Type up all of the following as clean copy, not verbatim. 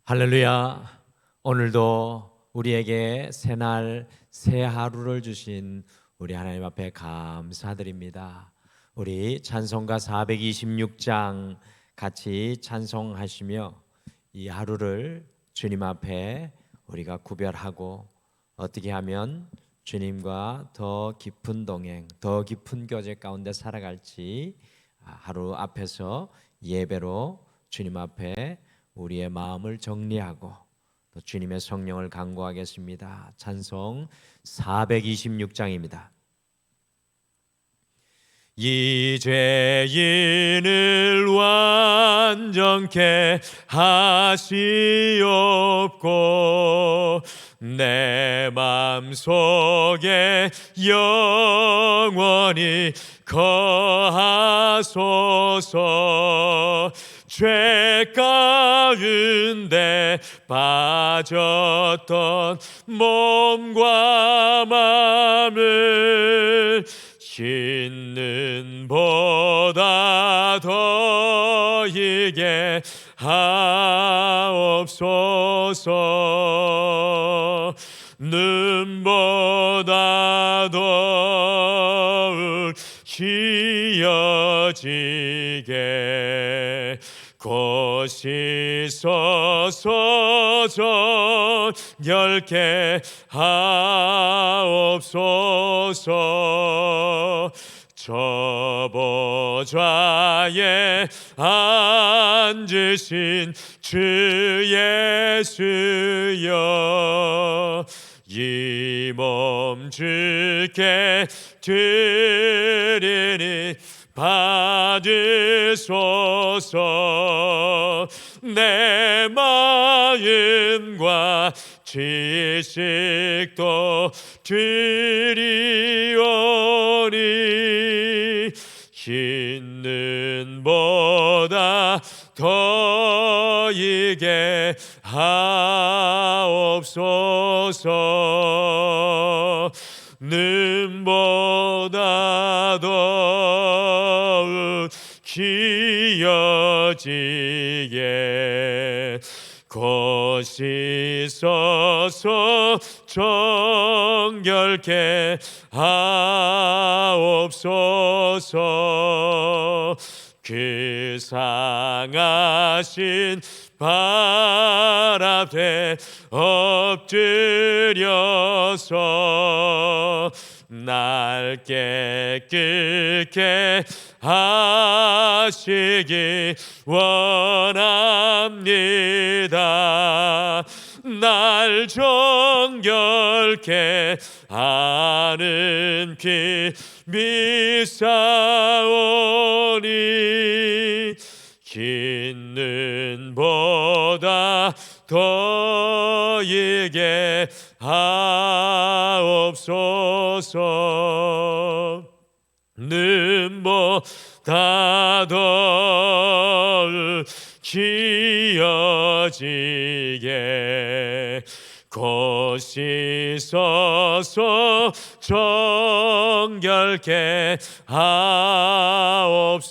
할렐루야. 오늘도 우리에게 새날 새 하루를 주신 우리 하나님 앞에 감사드립니다. 우리 찬송가 426장 같이 찬송하시며 이 하루를 주님 앞에 우리가 구별하고 어떻게 하면 주님과 더 깊은 동행, 더 깊은 교제 가운데 살아갈지 하루 앞에서 예배로 주님 앞에 우리의 마음을 정리하고 또 주님의 성령을 간구하겠습니다. 찬송 426장입니다. 이 죄인을 완전케 하시옵고 내 맘속에 영원히 거하소서. 죄 가운데 빠졌던 몸과 마음을 씻는 보다 더 이게 하옵소서. 눈보다 더욱 희어지게 곧 씻어서 정결케 하옵소서. 저 보좌에 앉으신 주 예수여, 이 몸 주께 드리니 받으소서. 내 마음과 지식도 드리오니 있는 보다 더 이게 하옵소서. 눈보다 더욱 희어지게 곧 씻어서 정결케 하옵소서. 그 상하신 발 앞에 엎드려서 날 깨끗게 하시기 원합니다. 날 정결케 하는 피 믿사오니 있는 보다 더 이게 하옵소서. 눈보다 더욱 희어지게 곧 씻어서 정결케 하옵소서.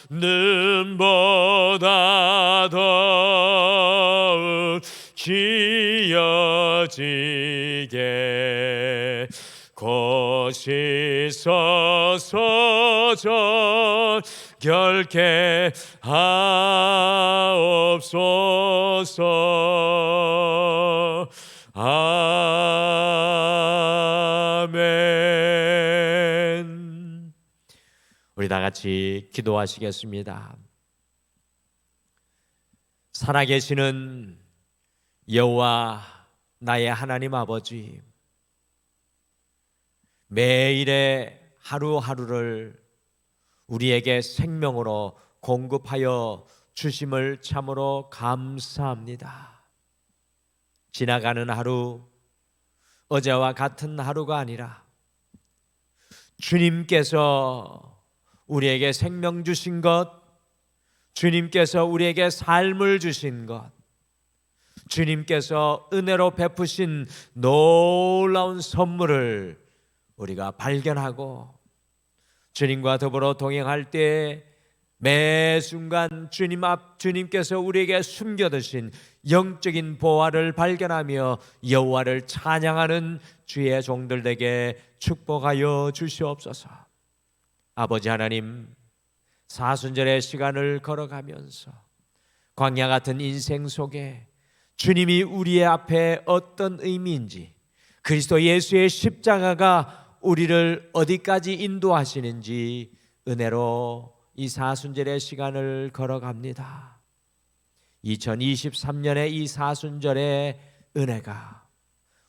눈보다 더욱 희어지게 곧 씻어서 정결케 하옵소서. 아멘. 우리 다 같이 기도하시겠습니다. 살아계시는 여호와 나의 하나님 아버지, 매일의 하루하루를 우리에게 생명으로 공급하여 주심을 참으로 감사합니다. 지나가는 하루, 어제와 같은 하루가 아니라 주님께서 우리에게 생명 주신 것, 주님께서 우리에게 삶을 주신 것, 주님께서 은혜로 베푸신 놀라운 선물을 우리가 발견하고 주님과 더불어 동행할 때 매 순간 주님께서 우리에게 숨겨두신 영적인 보화를 발견하며 여호와를 찬양하는 주의 종들에게 축복하여 주시옵소서. 아버지 하나님, 사순절의 시간을 걸어가면서 광야 같은 인생 속에 주님이 우리의 앞에 어떤 의미인지, 그리스도 예수의 십자가가 우리를 어디까지 인도하시는지 은혜로 이 사순절의 시간을 걸어갑니다. 2023년의 이 사순절의 은혜가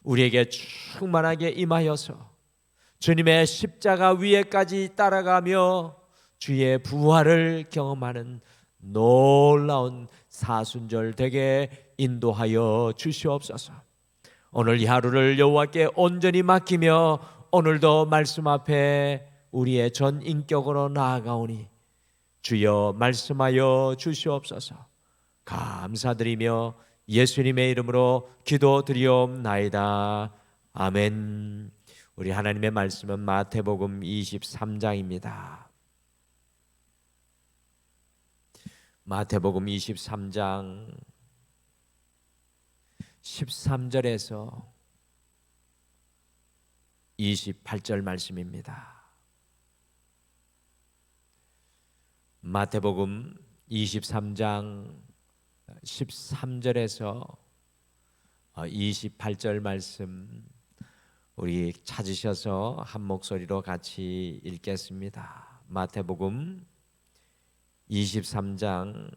우리에게 충만하게 임하여서 주님의 십자가 위에까지 따라가며 주의 부활을 경험하는 놀라운 사순절 되게 인도하여 주시옵소서. 오늘 이 하루를 여호와께 온전히 맡기며 오늘도 말씀 앞에 우리의 전 인격으로 나아가오니 주여 말씀하여 주시옵소서. 감사드리며 예수님의 이름으로 기도드리옵나이다. 아멘. 우리 하나님의 말씀은 마태복음 23장입니다. 마태복음 23장 13절에서 28절 말씀입니다. 마태복음 23장 13절에서 28절 말씀 우리 찾으셔서 한 목소리로 같이 읽겠습니다. 마태복음 23장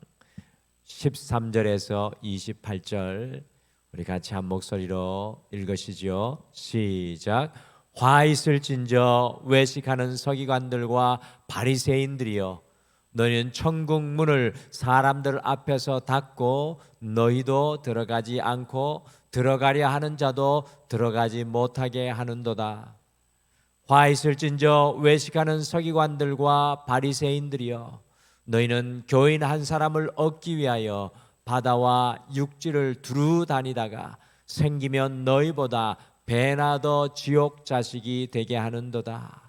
13절에서 28절 우리 같이 한 목소리로 읽으시죠. 시작. 화 있을진저 외식하는 서기관들과 바리새인들이여, 너희는 천국 문을 사람들 앞에서 닫고 너희도 들어가지 않고 들어가려 하는 자도 들어가지 못하게 하는도다. 화 있을진저 외식하는 서기관들과 바리새인들이여, 너희는 교인 한 사람을 얻기 위하여 바다와 육지를 두루 다니다가 생기면 너희보다 배나 더 지옥 자식이 되게 하는도다.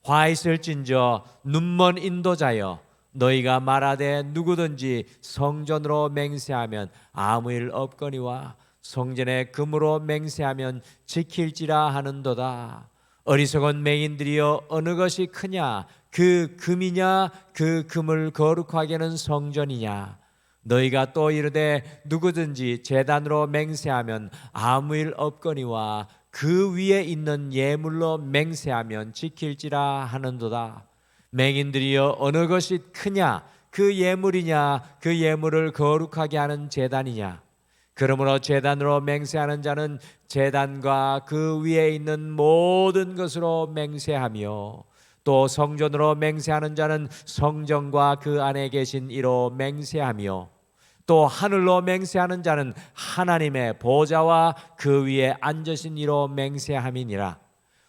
화 있을진저 눈먼 인도자여, 너희가 말하되 누구든지 성전으로 맹세하면 아무 일 없거니와 성전에 금으로 맹세하면 지킬지라 하는도다. 어리석은 맹인들이여, 어느 것이 크냐? 그 금이냐? 그 금을 거룩하게 하는 성전이냐? 너희가 또 이르되 누구든지 제단으로 맹세하면 아무 일 없거니와 그 위에 있는 예물로 맹세하면 지킬지라 하는도다. 맹인들이여, 어느 것이 크냐? 그 예물이냐? 그 예물을 거룩하게 하는 제단이냐? 그러므로 제단으로 맹세하는 자는 제단과 그 위에 있는 모든 것으로 맹세하며, 또 성전으로 맹세하는 자는 성전과 그 안에 계신 이로 맹세하며, 또 하늘로 맹세하는 자는 하나님의 보좌와 그 위에 앉으신 이로 맹세함이니라.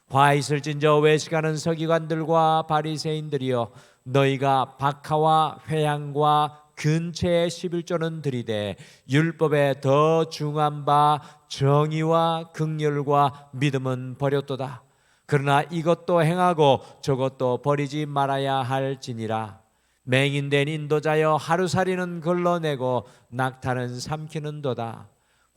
화 있을진저 외식하는 서기관들과 바리새인들이여, 너희가 박하와 회향과 근처의 11조는 들이되 율법에 더 중한 바 정의와 긍휼과 믿음은 버렸도다. 그러나 이것도 행하고 저것도 버리지 말아야 할지니라. 맹인된 인도자여, 하루살이는 걸러내고 낙타는 삼키는도다.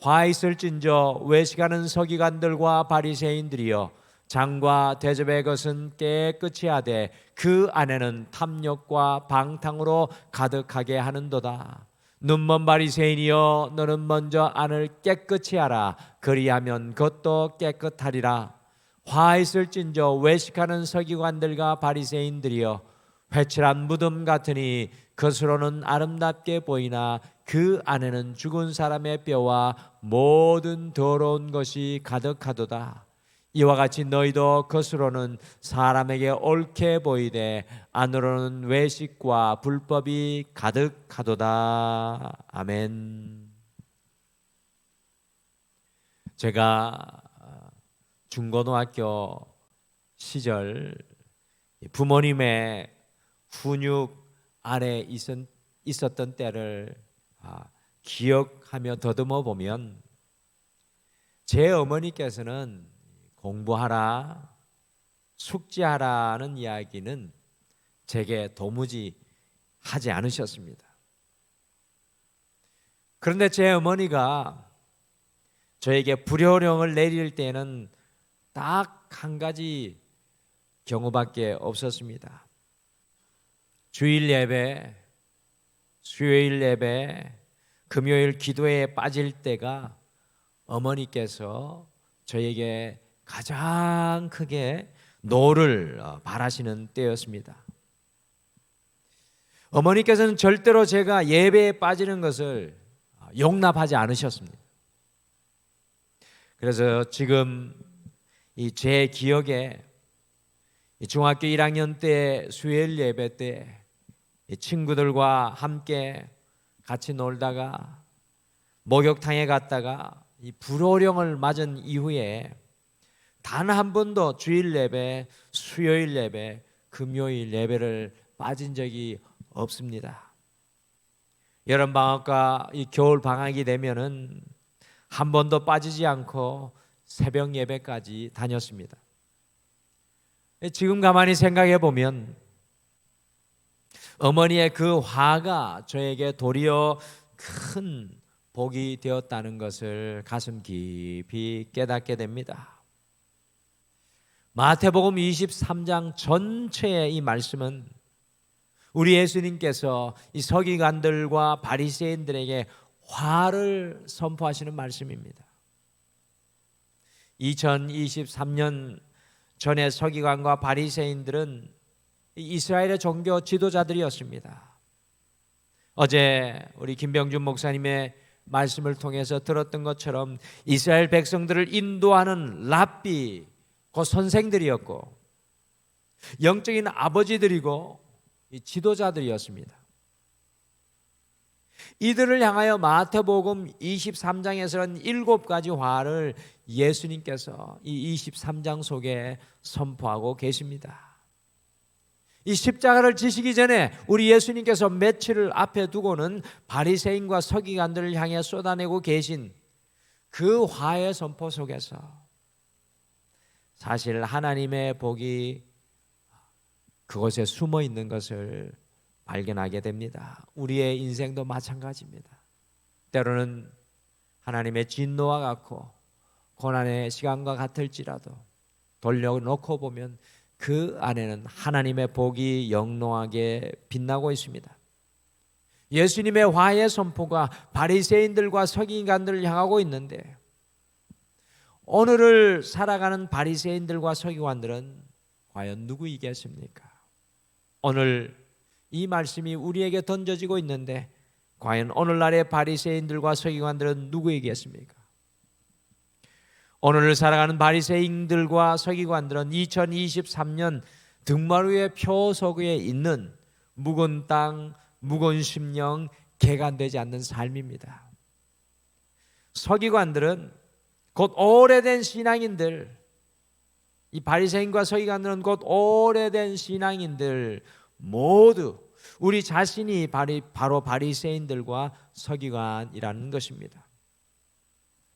화 있을진저 외식하는 서기관들과 바리새인들이여, 장과 대접의 것은 깨끗이 하되 그 안에는 탐욕과 방탕으로 가득하게 하는도다. 눈먼 바리새인이여, 너는 먼저 안을 깨끗이 하라. 그리하면 겉도 깨끗하리라. 화 있을진저 외식하는 서기관들과 바리새인들이여, 회칠한 무덤 같으니 겉으로는 아름답게 보이나 그 안에는 죽은 사람의 뼈와 모든 더러운 것이 가득하도다. 이와 같이 너희도 겉으로는 사람에게 옳게 보이되 안으로는 외식과 불법이 가득하도다. 아멘. 제가 중고등학교 시절 부모님의 훈육 아래 있었던 때를 기억하며 더듬어 보면, 제 어머니께서는 공부하라, 숙제하라는 이야기는 제게 도무지 하지 않으셨습니다. 그런데 제 어머니가 저에게 불효령을 내릴 때는 딱 한 가지 경우밖에 없었습니다. 주일 예배, 수요일 예배, 금요일 기도에 빠질 때가 어머니께서 저에게 가장 크게 노를 바라시는 때였습니다. 어머니께서는 절대로 제가 예배에 빠지는 것을 용납하지 않으셨습니다. 그래서 지금 이 제 기억에 중학교 1학년 때 수요일 예배 때 친구들과 함께 같이 놀다가 목욕탕에 갔다가 이 불호령을 맞은 이후에 단 한 번도 주일 예배, 수요일 예배, 금요일 예배를 빠진 적이 없습니다. 여름 방학과 이 겨울 방학이 되면은 한 번도 빠지지 않고 새벽 예배까지 다녔습니다. 지금 가만히 생각해 보면 어머니의 그 화가 저에게 도리어 큰 복이 되었다는 것을 가슴 깊이 깨닫게 됩니다. 마태복음 23장 전체의 이 말씀은 우리 예수님께서 이 서기관들과 바리새인들에게 화를 선포하시는 말씀입니다. 2023년 전에 서기관과 바리새인들은 이스라엘의 종교 지도자들이었습니다. 어제 우리 김병준 목사님의 말씀을 통해서 들었던 것처럼 이스라엘 백성들을 인도하는 랍비, 그 선생들이었고 영적인 아버지들이고 지도자들이었습니다. 이들을 향하여 마태복음 23장에서는 7가지 화를 예수님께서 이 23장 속에 선포하고 계십니다. 이 십자가를 지시기 전에 우리 예수님께서 며칠을 앞에 두고는 바리새인과 서기관들을 향해 쏟아내고 계신 그 화의 선포 속에서 사실 하나님의 복이 그곳에 숨어 있는 것을 발견하게 됩니다. 우리의 인생도 마찬가지입니다. 때로는 하나님의 진노와 같고 고난의 시간과 같을지라도 돌려놓고 보면 그 안에는 하나님의 복이 영롱하게 빛나고 있습니다. 예수님의 화의 선포가 바리새인들과 서기관들을 향하고 있는데 오늘을 살아가는 바리새인들과 서기관들은 과연 누구이겠습니까? 오늘 이 말씀이 우리에게 던져지고 있는데 과연 오늘날의 바리새인들과 서기관들은 누구이겠습니까? 오늘을 살아가는 바리새인들과 서기관들은 2023년 등마루의 표석에 있는 묵은 땅, 묵은 심령, 개간되지 않는 삶입니다. 서기관들은 곧 오래된 신앙인들, 이 바리새인과 서기관들은 곧 오래된 신앙인들 모두 우리 자신이 바로 바리새인들과 서기관이라는 것입니다.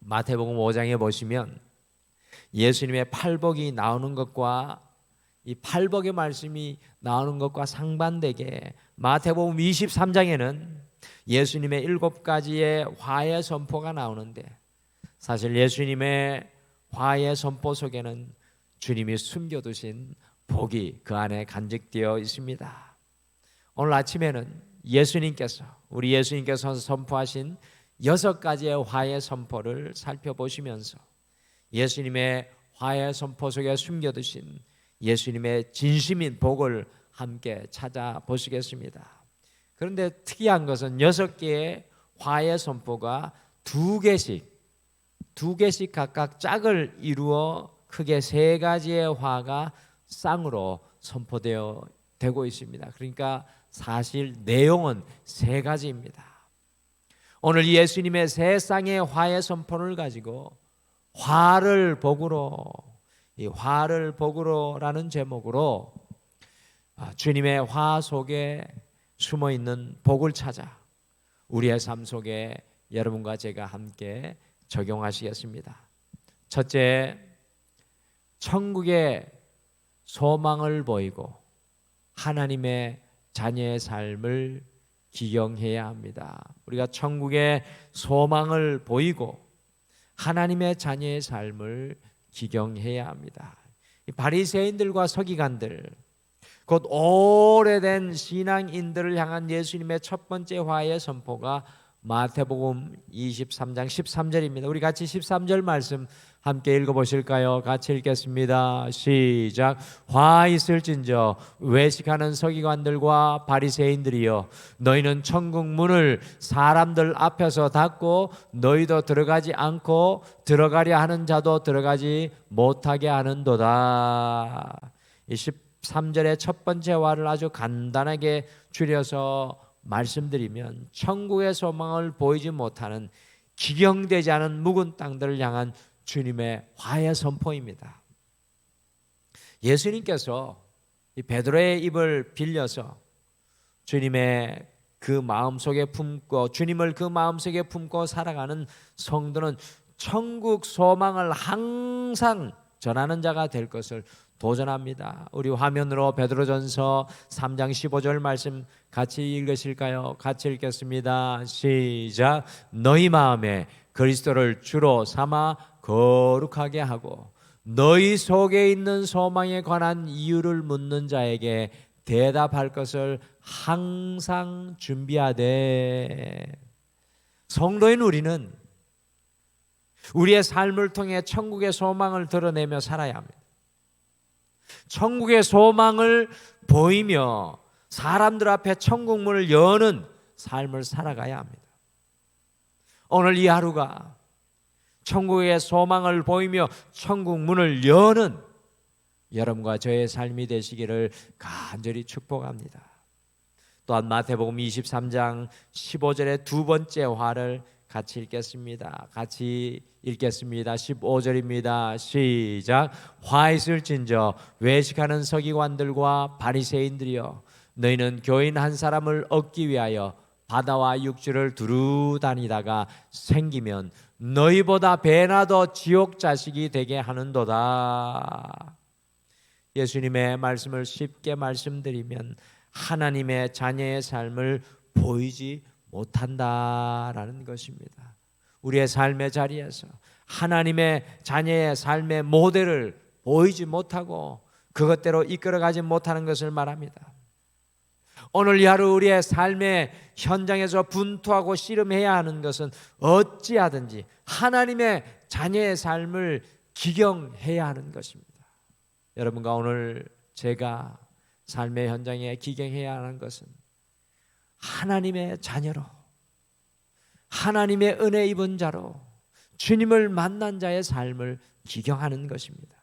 마태복음 5장에 보시면 예수님의 팔복이 나오는 것과 이 팔복의 말씀이 나오는 것과 상반되게 마태복음 23장에는 예수님의 7가지의 화의 선포가 나오는데 사실 예수님의 화의 선포 속에는 주님이 숨겨두신 복이 그 안에 간직되어 있습니다. 오늘 아침에는 우리 예수님께서 선포하신 6가지의 화의 선포를 살펴보시면서 예수님의 화의 선포 속에 숨겨두신 예수님의 진심인 복을 함께 찾아보시겠습니다. 그런데 특이한 것은 6개의 화의 선포가 2개씩 각각 짝을 이루어 크게 3가지의 화가 쌍으로 선포되고 있습니다. 그러니까 사실 내용은 3가지입니다. 오늘 예수님의 3쌍의 화의 선포를 가지고 화를 복으로라는 제목으로 주님의 화 속에 숨어있는 복을 찾아 우리의 삶 속에 여러분과 제가 함께 적용하시겠습니다. 첫째, 천국의 소망을 보이고 하나님의 자녀의 삶을 기경해야 합니다. 우리가 천국의 소망을 보이고 하나님의 자녀의 삶을 기경해야 합니다. 이 바리새인들과 서기관들, 곧 오래된 신앙인들을 향한 예수님의 첫 번째 화해 선포가 마태복음 23장 13절입니다. 우리 같이 13절 말씀 함께 읽어보실까요? 같이 읽겠습니다. 시작. 화 있을진저 외식하는 서기관들과 바리새인들이여, 너희는 천국 문을 사람들 앞에서 닫고 너희도 들어가지 않고 들어가려 하는 자도 들어가지 못하게 하는도다. 이 13절의 첫 번째 화를 아주 간단하게 줄여서 말씀드리면, 천국의 소망을 보이지 못하는 기경되지 않은 묵은 땅들을 향한 주님의 화해 선포입니다. 예수님께서 이 베드로의 입을 빌려서 주님의 그 마음속에 품고, 주님을 그 마음속에 품고 살아가는 성도는 천국 소망을 항상 전하는 자가 될 것을 도전합니다. 우리 화면으로 베드로전서 3장 15절 말씀 같이 읽으실까요? 같이 읽겠습니다. 시작. 너희 마음에 그리스도를 주로 삼아 거룩하게 하고 너희 속에 있는 소망에 관한 이유를 묻는 자에게 대답할 것을 항상 준비하되. 성도인 우리는 우리의 삶을 통해 천국의 소망을 드러내며 살아야 합니다. 천국의 소망을 보이며 사람들 앞에 천국 문을 여는 삶을 살아가야 합니다. 오늘 이 하루가 천국의 소망을 보이며 천국 문을 여는 여러분과 저의 삶이 되시기를 간절히 축복합니다. 또한 마태복음 23장 15절의 두 번째 화를 같이 읽겠습니다. 같이 읽겠습니다. 15절입니다. 시작. 화 있을진저 외식하는 서기관들과 바리새인들이여, 너희는 교인 한 사람을 얻기 위하여 바다와 육지를 두루 다니다가 생기면 너희보다 배나 더 지옥 자식이 되게 하는도다. 예수님의 말씀을 쉽게 말씀드리면, 하나님의 자녀의 삶을 보이지 못한다라는 것입니다. 우리의 삶의 자리에서 하나님의 자녀의 삶의 모델을 보이지 못하고 그것대로 이끌어가지 못하는 것을 말합니다. 오늘 이 하루 우리의 삶의 현장에서 분투하고 씨름해야 하는 것은 어찌하든지 하나님의 자녀의 삶을 기경해야 하는 것입니다. 여러분과 오늘 제가 삶의 현장에 기경해야 하는 것은 하나님의 자녀로, 하나님의 은혜 입은 자로 주님을 만난 자의 삶을 기경하는 것입니다.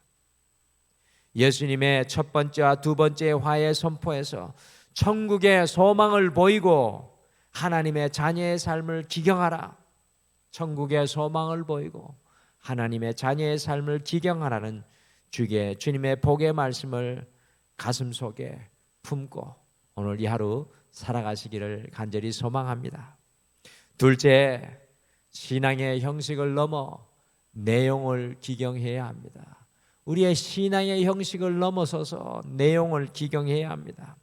예수님의 첫 번째와 두 번째 화해 선포에서 천국의 소망을 보이고 하나님의 자녀의 삶을 기경하라, 천국의 소망을 보이고 하나님의 자녀의 삶을 기경하라는 주님의 복의 말씀을 가슴속에 품고 오늘 이 하루 살아가시기를 간절히 소망합니다. 둘째, 신앙의 형식을 넘어 내용을 기경해야 합니다. 우리의 신앙의 형식을 넘어서서 내용을 기경해야 합니다.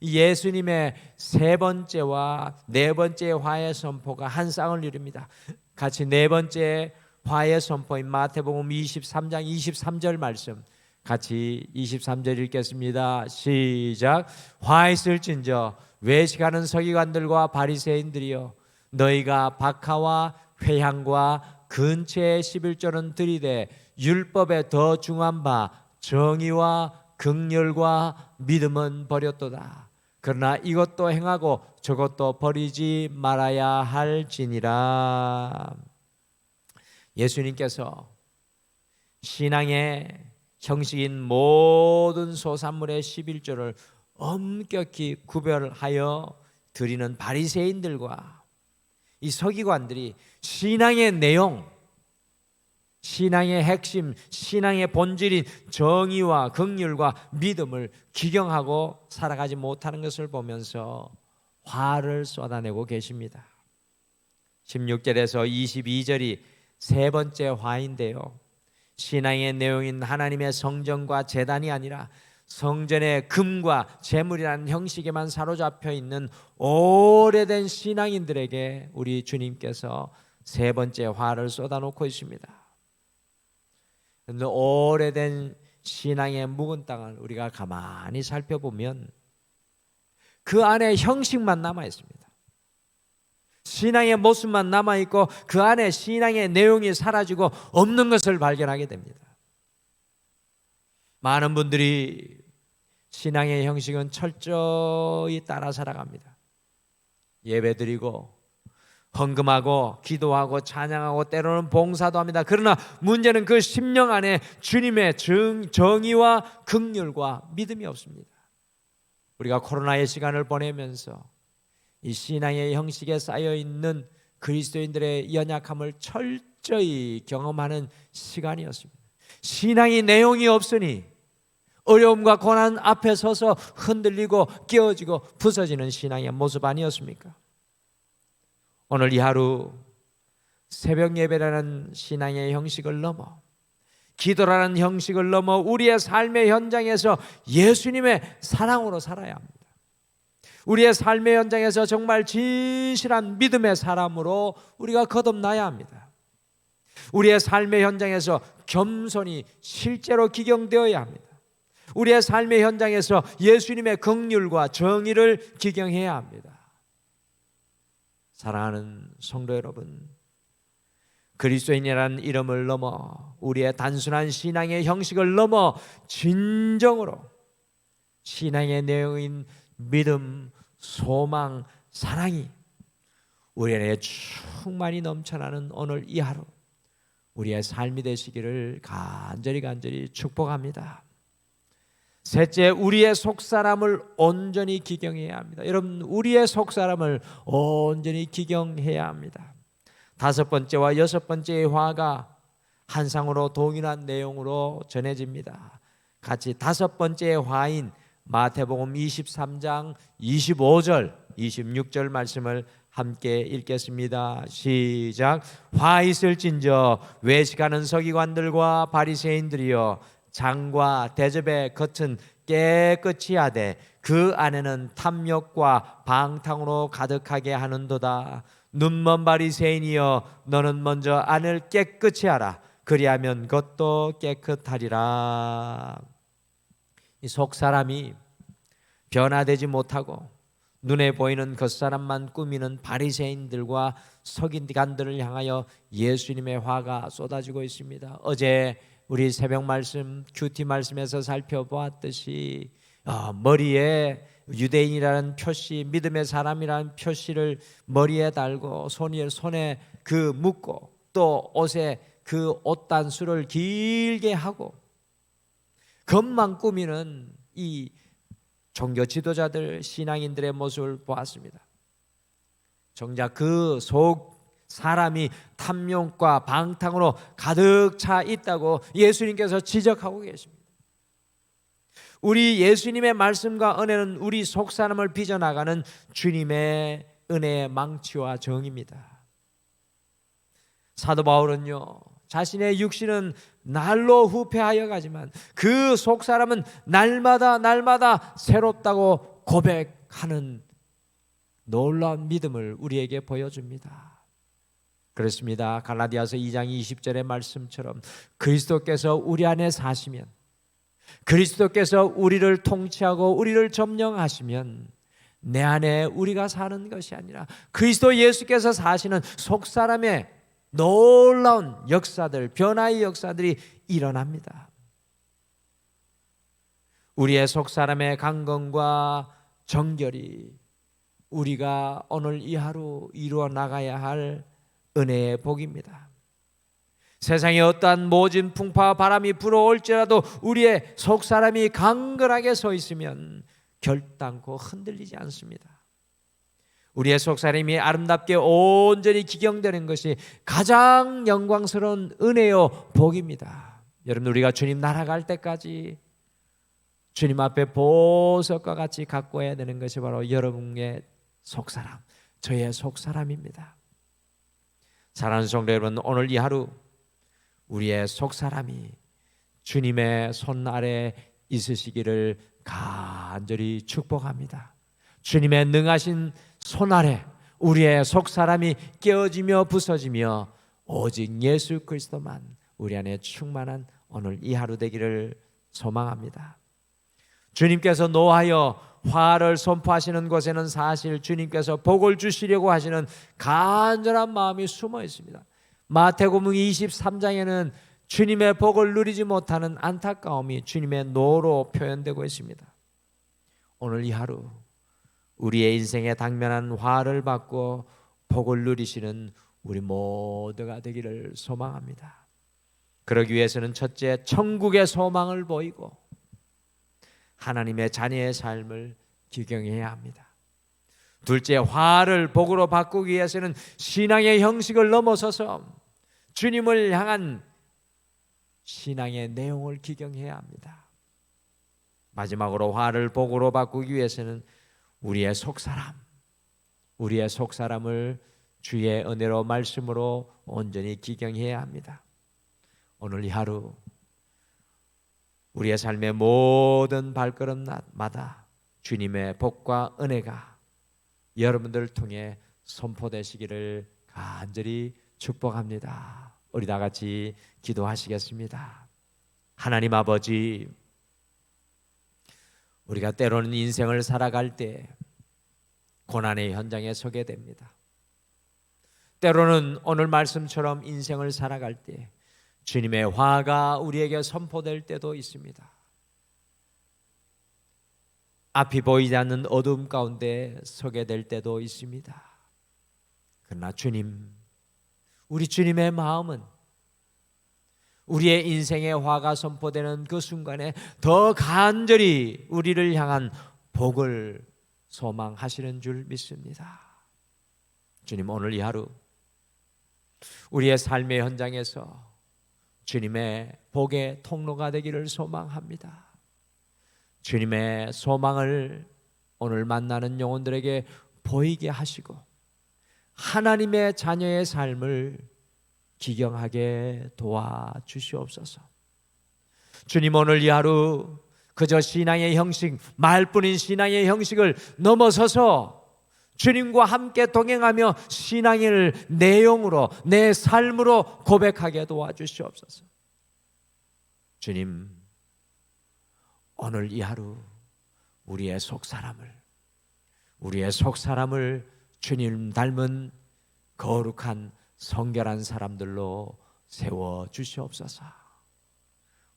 예수님의 세 번째와 네 번째 화해 선포가 한 쌍을 이룹니다. 같이 네 번째 화해 선포인 마태복음 23장 23절 말씀 같이 23절 읽겠습니다. 시작. 화 있을진저 외식하는 서기관들과 바리새인들이여, 너희가 박하와 회향과 근처의 11조는 들이되 율법에 더 중한 바 정의와 긍휼과 믿음은 버렸도다. 그러나 이것도 행하고 저것도 버리지 말아야 할지니라. 예수님께서 신앙의 형식인 모든 소산물의 11조를 엄격히 구별하여 드리는 바리새인들과 이 서기관들이 신앙의 내용, 신앙의 핵심, 신앙의 본질인 정의와 긍휼과 믿음을 기경하고 살아가지 못하는 것을 보면서 화를 쏟아내고 계십니다. 16절에서 22절이 세 번째 화인데요, 신앙의 내용인 하나님의 성전과 제단이 아니라 성전의 금과 재물이라는 형식에만 사로잡혀 있는 오래된 신앙인들에게 우리 주님께서 세 번째 화를 쏟아놓고 있습니다. 그런데 오래된 신앙의 묵은 땅을 우리가 가만히 살펴보면 그 안에 형식만 남아 있습니다. 신앙의 모습만 남아 있고 그 안에 신앙의 내용이 사라지고 없는 것을 발견하게 됩니다. 많은 분들이 신앙의 형식은 철저히 따라 살아갑니다. 예배드리고 헌금하고 기도하고 찬양하고 때로는 봉사도 합니다. 그러나 문제는 그 심령 안에 주님의 정의와 긍휼과 믿음이 없습니다. 우리가 코로나의 시간을 보내면서 이 신앙의 형식에 쌓여있는 그리스도인들의 연약함을 철저히 경험하는 시간이었습니다. 신앙의 내용이 없으니 어려움과 고난 앞에 서서 흔들리고 깨어지고 부서지는 신앙의 모습 아니었습니까? 오늘 이 하루 새벽 예배라는 신앙의 형식을 넘어 기도라는 형식을 넘어 우리의 삶의 현장에서 예수님의 사랑으로 살아야 합니다. 우리의 삶의 현장에서 정말 진실한 믿음의 사람으로 우리가 거듭나야 합니다. 우리의 삶의 현장에서 겸손이 실제로 기경되어야 합니다. 우리의 삶의 현장에서 예수님의 긍휼과 정의를 기경해야 합니다. 사랑하는 성도 여러분, 그리스도인이라는 이름을 넘어 우리의 단순한 신앙의 형식을 넘어 진정으로 신앙의 내용인 믿음, 소망, 사랑이 우리 안에 충만히 넘쳐나는 오늘 이 하루 우리의 삶이 되시기를 간절히 축복합니다. 셋째, 우리의 속사람을 온전히 기경해야 합니다. 여러분, 우리의 속사람을 온전히 기경해야 합니다. 다섯 번째와 여섯 번째의 화가 한 상으로 동일한 내용으로 전해집니다. 같이 다섯 번째의 화인 마태복음 23장 25절 26절 말씀을 함께 읽겠습니다. 시작. 화 있을진저 외식하는 서기관들과 바리새인들이여, 장과 대접의 겉은 깨끗이 하되 그 안에는 탐욕과 방탕으로 가득하게 하는도다. 눈먼 바리새인이여, 너는 먼저 안을 깨끗이 하라. 그리하면 겉도 깨끗하리라. 이 속사람이 변화되지 못하고 눈에 보이는 겉사람만 꾸미는 바리새인들과 서기관들을 향하여 예수님의 화가 쏟아지고 있습니다. 어제 우리 새벽 말씀 큐티 말씀에서 살펴보았듯이 머리에 유대인이라는 표시, 믿음의 사람이라는 표시를 머리에 달고 손에 그 묶고 또 옷에 그 옷단수를 길게 하고 겉만 꾸미는 이 종교 지도자들, 신앙인들의 모습을 보았습니다. 정작 그 속 사람이 탐욕과 방탕으로 가득 차 있다고 예수님께서 지적하고 계십니다. 우리 예수님의 말씀과 은혜는 우리 속 사람을 빚어나가는 주님의 은혜의 망치와 정입니다. 사도 바울은요, 자신의 육신은 날로 후패하여 가지만 그 속 사람은 날마다 새롭다고 고백하는 놀라운 믿음을 우리에게 보여줍니다. 그렇습니다. 갈라디아서 2장 20절의 말씀처럼 그리스도께서 우리 안에 사시면, 그리스도께서 우리를 통치하고 우리를 점령하시면 내 안에 우리가 사는 것이 아니라 그리스도 예수께서 사시는 속사람의 놀라운 역사들, 변화의 역사들이 일어납니다. 우리의 속사람의 강건과 정결이 우리가 오늘 이 하루 이루어 나가야 할 은혜의 복입니다. 세상에 어떠한 모진 풍파와 바람이 불어올지라도 우리의 속사람이 강건하게 서 있으면 결단코 흔들리지 않습니다. 우리의 속사람이 아름답게 온전히 기경되는 것이 가장 영광스러운 은혜요 복입니다. 여러분, 우리가 주님 날아갈 때까지 주님 앞에 보석과 같이 갖고 와야 되는 것이 바로 여러분의 속사람, 저의 속사람입니다. 사랑하는 성도 여러분, 오늘 이 하루 우리의 속사람이 주님의 손 아래 있으시기를 간절히 축복합니다. 주님의 능하신 손 아래 우리의 속사람이 깨어지며 부서지며 오직 예수 그리스도만 우리 안에 충만한 오늘 이 하루 되기를 소망합니다. 주님께서 노하여 화를 선포하시는 곳에는 사실 주님께서 복을 주시려고 하시는 간절한 마음이 숨어 있습니다. 마태복음 23장에는 주님의 복을 누리지 못하는 안타까움이 주님의 노로 표현되고 있습니다. 오늘 이 하루 우리의 인생에 당면한 화를 받고 복을 누리시는 우리 모두가 되기를 소망합니다. 그러기 위해서는 첫째, 천국의 소망을 보이고 하나님의 자녀의 삶을 기경해야 합니다. 둘째, 화를 복으로 바꾸기 위해서는 신앙의 형식을 넘어서서 주님을 향한 신앙의 내용을 기경해야 합니다. 마지막으로 화를 복으로 바꾸기 위해서는 우리의 속사람을 주의 은혜로 말씀으로 온전히 기경해야 합니다. 오늘 이 하루 우리의 삶의 모든 발걸음마다 주님의 복과 은혜가 여러분들을 통해 선포되시기를 간절히 축복합니다. 우리 다 같이 기도하시겠습니다. 하나님 아버지, 우리가 때로는 인생을 살아갈 때 고난의 현장에 서게 됩니다. 때로는 오늘 말씀처럼 인생을 살아갈 때 주님의 화가 우리에게 선포될 때도 있습니다. 앞이 보이지 않는 어둠 가운데 서게 될 때도 있습니다. 그러나 주님, 우리 주님의 마음은 우리의 인생의 화가 선포되는 그 순간에 더 간절히 우리를 향한 복을 소망하시는 줄 믿습니다. 주님, 오늘 이 하루 우리의 삶의 현장에서 주님의 복의 통로가 되기를 소망합니다. 주님의 소망을 오늘 만나는 영혼들에게 보이게 하시고 하나님의 자녀의 삶을 기경하게 도와주시옵소서. 주님, 오늘 이 하루 그저 신앙의 형식, 말뿐인 신앙의 형식을 넘어서서 주님과 함께 동행하며 신앙의 내용으로 내 삶으로 고백하게 도와주시옵소서. 주님, 오늘 이 하루 우리의 속사람을 주님 닮은 거룩한 성결한 사람들로 세워주시옵소서.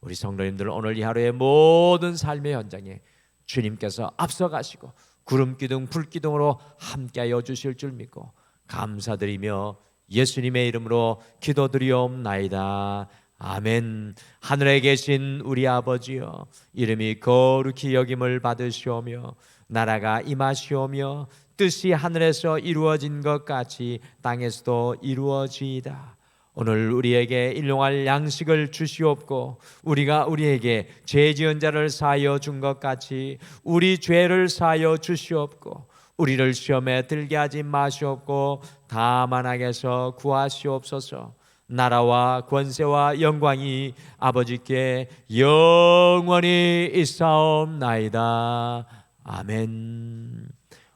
우리 성도님들 오늘 이 하루의 모든 삶의 현장에 주님께서 앞서가시고 구름기둥 불기둥으로 함께하여 주실 줄 믿고 감사드리며 예수님의 이름으로 기도드리옵나이다. 아멘. 하늘에 계신 우리 아버지여, 이름이 거룩히 여김을 받으시오며 나라가 임하시오며 뜻이 하늘에서 이루어진 것 같이 땅에서도 이루어지이다. 오늘 우리에게 일용할 양식을 주시옵고 우리가 우리에게 죄 지은 자를 사하여 준 것 같이 우리 죄를 사하여 주시옵고 우리를 시험에 들게 하지 마시옵고 다만 악에서 구하시옵소서. 나라와 권세와 영광이 아버지께 영원히 있사옵나이다. 아멘.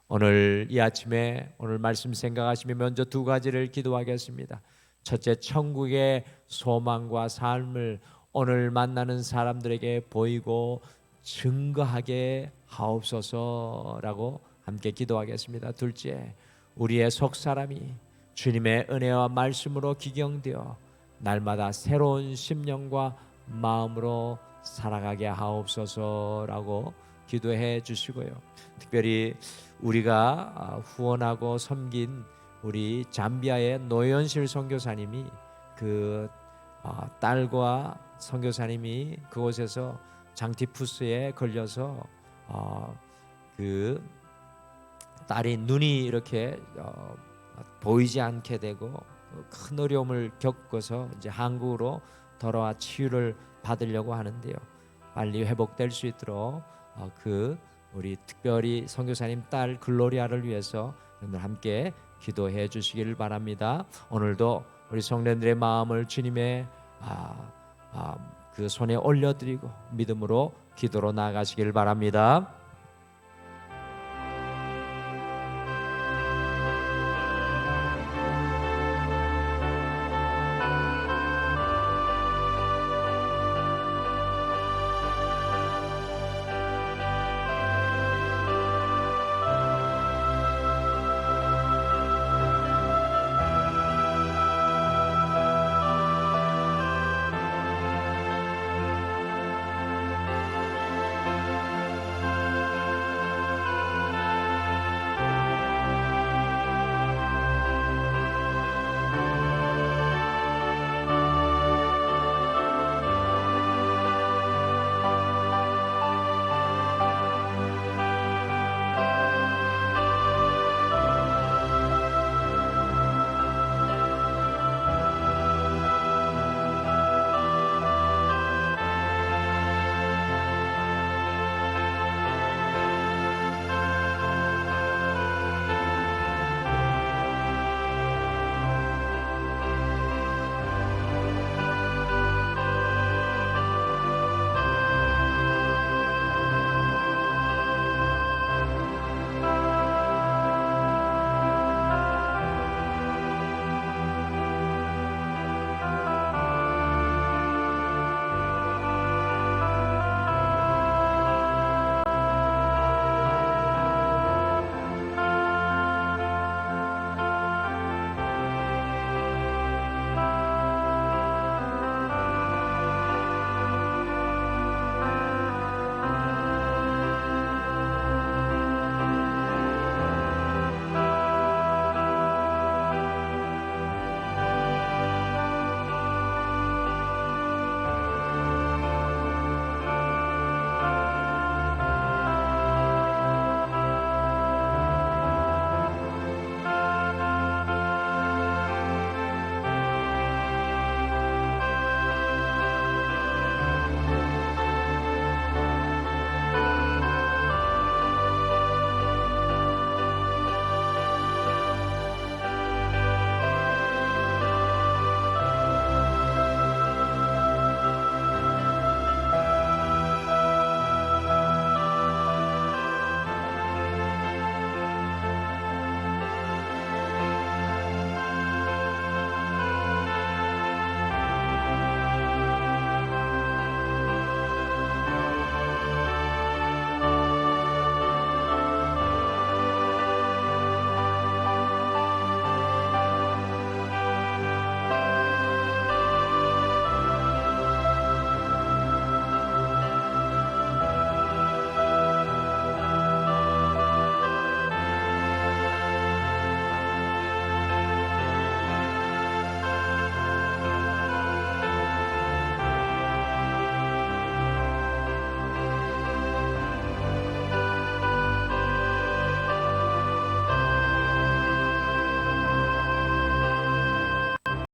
오늘 이 아침에 오늘 말씀 생각하시면 먼저 두 가지를 기도하겠습니다. 첫째, 천국의 소망과 삶을 오늘 만나는 사람들에게 보이고 증거하게 하옵소서라고 함께 기도하겠습니다. 둘째, 우리의 속사람이 주님의 은혜와 말씀으로 기경되어 날마다 새로운 심령과 마음으로 살아가게 하옵소서라고 기도해 주시고요. 특별히 우리가 후원하고 섬긴 우리 잠비아의 노현실 선교사님이 그 딸과 선교사님이 그곳에서 장티푸스에 걸려서 그 딸이 눈이 이렇게 보이지 않게 되고 큰 어려움을 겪어서 이제 한국으로 돌아와 치유를 받으려고 하는데요. 빨리 회복될 수 있도록 그 우리 특별히 선교사님 딸 글로리아를 위해서 여러분들 함께 기도해 주시기를 바랍니다. 오늘도 우리 성도님들의 마음을 주님의 그 손에 올려드리고 믿음으로 기도로 나아가시길 바랍니다.